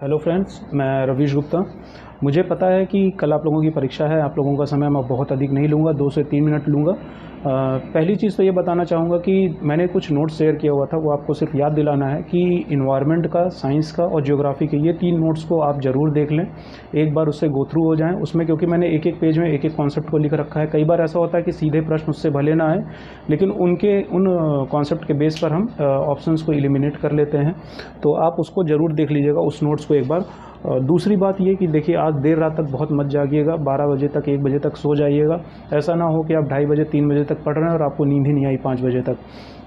Hello friends, मैं रवीश गुप्ता। मुझे पता है कि कल आप लोगों की परीक्षा है। आप लोगों का समय मैं बहुत अधिक नहीं लूँगा, 2 से 3 मिनट लूँगा। पहली चीज़ तो ये बताना चाहूँगा कि मैंने कुछ नोट्स शेयर किया हुआ था, वो आपको सिर्फ याद दिलाना है कि इन्वायरमेंट का, साइंस का और ज्योग्राफी के ये 3 नोट्स को आप ज़रूर देख लें, एक बार उससे गो थ्रू हो जाएं उसमें, क्योंकि मैंने एक एक पेज में एक एक कॉन्सेप्ट को लिख रखा है। कई बार ऐसा होता है कि सीधे प्रश्न उससे भले ना आए, लेकिन उन कॉन्सेप्ट के बेस पर हम ऑप्शंस को एलिमिनेट कर लेते हैं। तो आप उसको ज़रूर देख लीजिएगा, उस नोट्स को एक बार। दूसरी बात ये कि देखिए, आज देर रात तक बहुत मत जागिएगा, 12 बजे तक, 1 बजे तक सो जाइएगा। ऐसा ना हो कि आप 2:30 बजे 3 बजे तक पढ़ रहे हैं और आपको नींद ही नहीं आई 5 बजे तक।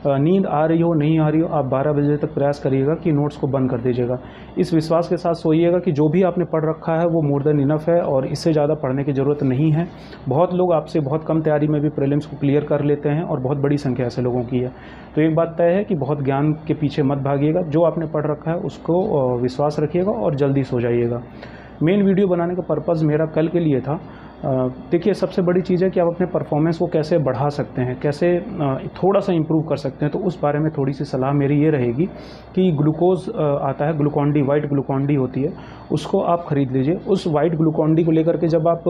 नींद आ रही हो नहीं आ रही हो, आप 12 बजे तक प्रयास करिएगा कि नोट्स को बंद कर दीजिएगा। इस विश्वास के साथ सोइएगा कि जो भी आपने पढ़ रखा है वो मोर देन इनफ है और इससे ज़्यादा पढ़ने की ज़रूरत नहीं है। बहुत लोग आपसे बहुत कम तैयारी में भी प्रीलिम्स को क्लियर कर लेते हैं और बहुत बड़ी संख्या ऐसे लोगों की है। तो एक बात तय है कि बहुत ज्ञान के पीछे मत भागिएगा, जो आपने पढ़ रखा है उसको विश्वास रखिएगा और जल्दी सो जाइएगा। मेन वीडियो बनाने का पर्पज़ मेरा कल के लिए था। देखिए, सबसे बड़ी चीज़ है कि आप अपने परफॉर्मेंस को कैसे बढ़ा सकते हैं, कैसे थोड़ा सा इम्प्रूव कर सकते हैं। तो उस बारे में थोड़ी सी सलाह मेरी ये रहेगी कि ग्लूकोज आता है, Glucon D, white Glucon D होती है, उसको आप ख़रीद लीजिए। उस वाइट ग्लूकॉन डी को लेकर के जब आप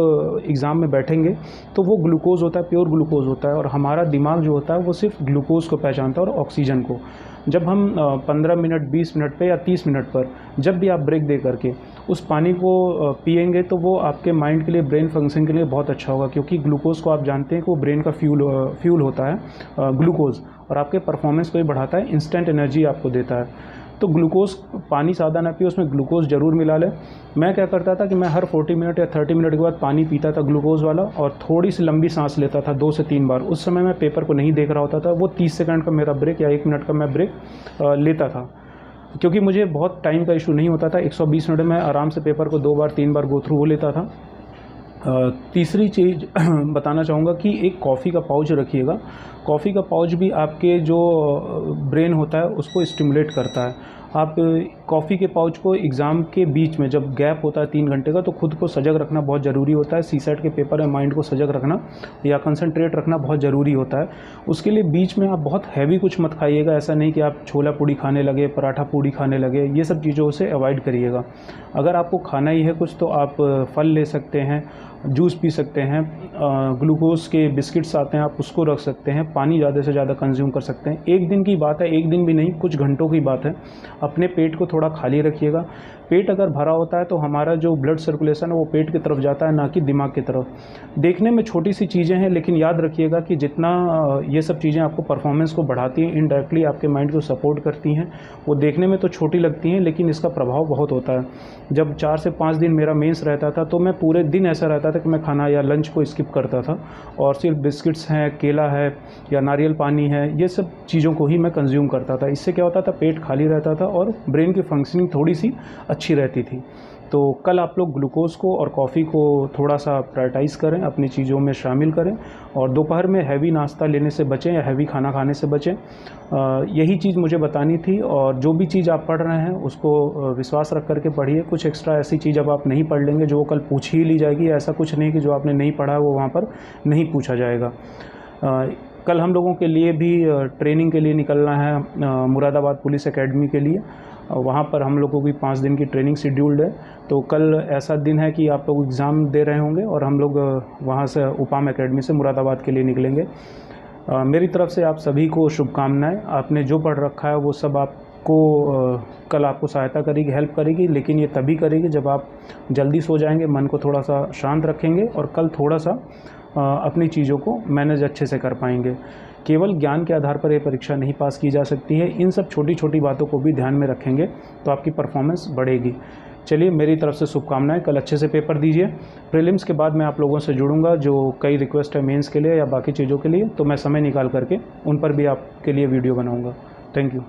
एग्ज़ाम में बैठेंगे तो वो ग्लूकोज होता है, प्योर ग्लूकोज होता है, और हमारा दिमाग जो होता है वो सिर्फ ग्लूकोज को पहचानता है और ऑक्सीजन को। जब हम 15 मिनट, 20 मिनट पे या 30 मिनट पर जब भी आप ब्रेक दे करके उस पानी को पिएंगे तो वो आपके माइंड के लिए, ब्रेन फंक्शन के लिए बहुत अच्छा होगा, क्योंकि ग्लूकोज को आप जानते हैं कि वो ब्रेन का फ्यूल होता है ग्लूकोज, और आपके परफॉर्मेंस को ही बढ़ाता है, इंस्टेंट एनर्जी आपको देता है। तो ग्लूकोज, पानी सादा ना पिए, उसमें ग्लूकोज ज़रूर मिला लें। मैं क्या करता था कि मैं हर 40 मिनट या 30 मिनट के बाद पानी पीता था ग्लूकोज वाला, और थोड़ी सी लंबी सांस लेता था 2 से 3 बार। उस समय मैं पेपर को नहीं देख रहा होता था। वो 30 सेकंड का मेरा ब्रेक या 1 मिनट का मैं ब्रेक लेता था, क्योंकि मुझे बहुत टाइम का इशू नहीं होता था। 120 मिनट में आराम से पेपर को 2 बार 3 बार गो थ्रू हो लेता था। तीसरी चीज़ बताना चाहूँगा कि एक कॉफ़ी का पाउच रखिएगा। कॉफ़ी का पाउच भी आपके जो ब्रेन होता है उसको स्टिमुलेट करता है। आप कॉफ़ी के पाउच को एग्ज़ाम के बीच में, जब गैप होता है 3 घंटे का, तो खुद को सजग रखना बहुत ज़रूरी होता है। सीसेट के पेपर में माइंड को सजग रखना या कंसंट्रेट रखना बहुत ज़रूरी होता है। उसके लिए बीच में आप बहुत हैवी कुछ मत खाइएगा। ऐसा नहीं कि आप छोला पूड़ी खाने लगे, पराठा पूड़ी खाने लगे, ये सब चीज़ों से अवॉइड करिएगा। अगर आपको खाना ही है कुछ तो आप फल ले सकते हैं, जूस पी सकते हैं, ग्लूकोज के बिस्किट्स आते हैं, आप उसको रख सकते हैं, पानी ज़्यादा से ज़्यादा कंज्यूम कर सकते हैं। एक दिन की बात है, एक दिन भी नहीं, कुछ घंटों की बात है। अपने पेट को थोड़ा खाली रखिएगा। पेट अगर भरा होता है तो हमारा जो ब्लड सर्कुलेशन है वो पेट की तरफ जाता है, ना कि दिमाग की तरफ। देखने में छोटी सी चीज़ें हैं, लेकिन याद रखिएगा कि जितना ये सब चीज़ें आपको परफॉर्मेंस को बढ़ाती हैं, इनडायरेक्टली आपके माइंड को सपोर्ट करती हैं। वो देखने में तो छोटी लगती हैं, लेकिन इसका प्रभाव बहुत होता है। जब 4 से 5 दिन मेरा मेंस रहता था तो मैं पूरे दिन ऐसा रहता था कि मैं खाना या लंच को स्किप करता था और सिर्फ बिस्किट्स हैं, केला है या नारियल पानी है, ये सब चीज़ों को ही मैं कंज्यूम करता था। इससे क्या होता था, पेट खाली रहता था और ब्रेन की फंक्शनिंग थोड़ी सी अच्छी रहती थी। तो कल आप लोग ग्लूकोज को और कॉफ़ी को थोड़ा सा प्रायोरिटाइज़ करें, अपनी चीज़ों में शामिल करें, और दोपहर में हैवी नाश्ता लेने से बचें या हैवी खाना खाने से बचें। यही चीज़ मुझे बतानी थी। और जो भी चीज़ आप पढ़ रहे हैं उसको विश्वास रख करके पढ़िए। कुछ एक्स्ट्रा ऐसी चीज़ अब आप नहीं पढ़ लेंगे जो कल पूछ ही ली जाएगी। ऐसा कुछ नहीं कि जो आपने नहीं पढ़ा वो वहाँ पर नहीं पूछा जाएगा। कल हम लोगों के लिए भी ट्रेनिंग के लिए निकलना है मुरादाबाद पुलिस एकेडमी के लिए। वहाँ पर हम लोगों की 5 दिन की ट्रेनिंग शेड्यूल्ड है। तो कल ऐसा दिन है कि आप लोग एग्ज़ाम दे रहे होंगे और हम लोग वहाँ से उपाम एकेडमी से मुरादाबाद के लिए निकलेंगे। मेरी तरफ से आप सभी को शुभकामनाएं। आपने जो पढ़ रखा है वो सब आपको कल आपको सहायता करेगी, हेल्प करेगी, लेकिन ये तभी करेगी जब आप जल्दी सो जाएंगे, मन को थोड़ा सा शांत रखेंगे और कल थोड़ा सा अपनी चीज़ों को मैनेज अच्छे से कर पाएंगे। केवल ज्ञान के आधार पर ये परीक्षा नहीं पास की जा सकती है। इन सब छोटी छोटी बातों को भी ध्यान में रखेंगे तो आपकी परफॉर्मेंस बढ़ेगी। चलिए, मेरी तरफ से शुभकामनाएं। कल अच्छे से पेपर दीजिए। प्रीलिम्स के बाद मैं आप लोगों से जुड़ूंगा, जो कई रिक्वेस्ट है मेंस के लिए या बाकी चीज़ों के लिए, तो मैं समय निकाल करके उन पर भी आपके लिए वीडियो बनाऊंगा। Thank you.